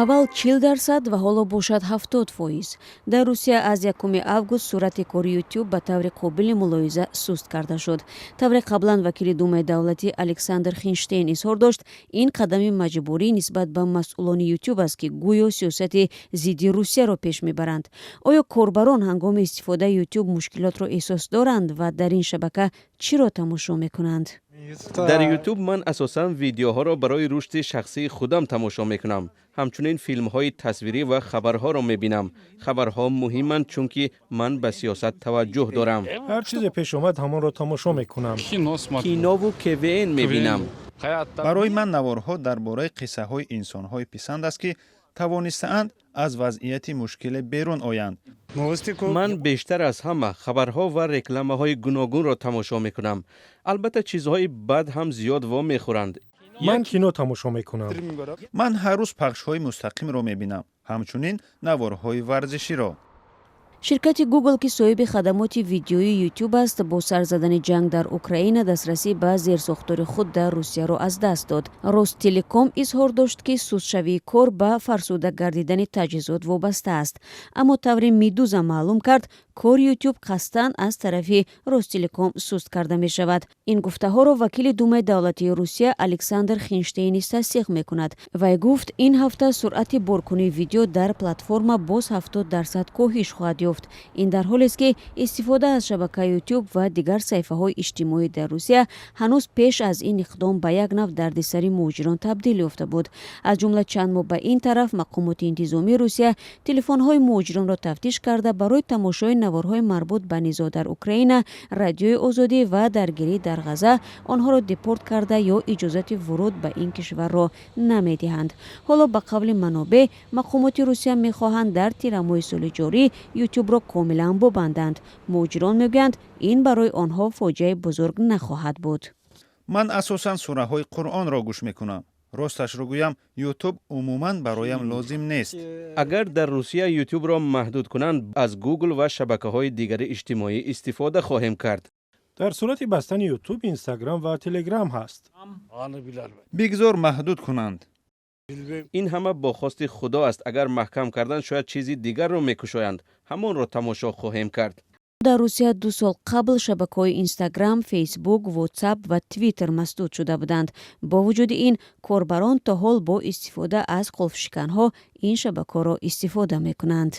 аввал 40% ва ҳоло бошад 70%. дар русия аз 1 август сурати кори YouTube ба таври қобили мулоҳиза суст карда шуд. тавре қаблан вакили думаи давлатӣ Александр Хинштейн изҳор дошт, ин қадами маҷбурӣ нисбат ба масъулони YouTube аст ки гӯё сиёсати зидди Русияро пеш мебаранд. оё корбарон ҳангоми истифодаи YouTube мушкилотро эҳсос доранд ва дар ин шабака чиро тамошо мекунанд? дар YouTube ман асосан видеоҳоро барои рушди шахсии худам тамошо мекунам. ҳамчунин филмҳои тасвирӣ ва хабарҳоро мебинам. хабарҳо муҳиманд, чунки ман ба сиёсат таваҷҷӯҳ дорам. ҳар чизе пеш омад ҳамонро тамошо мекунам. кинову КВН мебинам. барои ман наворҳо дар бораи қиссаҳои инсонҳои писанд аст, ки тавонистаанд аз вазъияти мушкиле берун оянд. ман бештар аз ҳама хабарҳо ва рекламаҳои гуногунро тамошо мекунам. албатта чизҳои бад ҳам зиёд вомехӯранд. ман кино тамошо мекунам. ман ҳар рӯз пахшҳои мустақимро мебинам, ҳамчунин наворҳои варзиширо. ширкати Google ки соҳиби хадамоти видеои YouTube аст, бо сар задани ҷанг дар Украина дастрасӣ ба зерсохтори худ дар Русияро аз даст дод. Ростелеком изҳор дошт, ки сустшавии кор ба фарсуда гардидани таҷҳизот вобаста аст. аммо таври Медуза маълум кард, кор YouTube қасдан аз тарафи Ростелеком суст карда мешавад. ин гуфтаҳоро вакили думаи давлатии Русия Александр Хинштейн низ тасдиқ мекунад. вай гуфт, ин ҳафта суръати боркунии видео дар платформа боз 70% коҳиш хоҳад ёфт. ин дар ҳолест, ки истифода аз шабакаи YouTube ва дигар саҳифаҳои иҷтимоӣ дар Русия ҳанӯз пеш аз ин иқдом ба як нав дардисари муҳоҷирон табдил ёфта буд. аз ҷумла чанд моҳ ба ин тараф мақомоти интизомии Русия телефонҳои муҳоҷиронро тафтиш карда барои тамошои наворҳои марбут ба низоъ дар Украина, радиои озодӣ ва даргирӣ дар Ғаза онҳоро депорт карда ё иҷозати вуруд ба ин кишварро намедиҳанд. ҳоло ба қавли манобеъ мақомоти Русия мехоҳанд дар тирамоҳи соли ҷорӣ YouTube-ро комилан бубанданд. муҳоҷирон мегӯянд, ин барои онҳо фоҷиаи бузург нахоҳад буд. ман асосан сураҳои Қуръонро гӯш мекунам. росташро гӯям, YouTube умуман бароям лозим нест. агар дар Русия YouTube-ро маҳдуд кунанд, аз Google ва шабакаҳои дигари иҷтимоӣ истифода хоҳем кард. дар сурати бастани YouTube, Instagram ва Telegram ҳаст. бигзор маҳдуд кунанд. ин ҳама бо хости худо аст. агар маҳкам карданд, шояд чизи дигарро мекушоянд. ҳамонро тамошо хоҳем кард. дар Русия 2 сол қабл шабакаҳои Instagram, Facebook, WhatsApp ва Twitter масдуд шуда буданд. бо вуҷуди ин, корбарон то ҳол бо истифода аз қулфшиканҳо ин шабакаҳоро истифода мекунанд.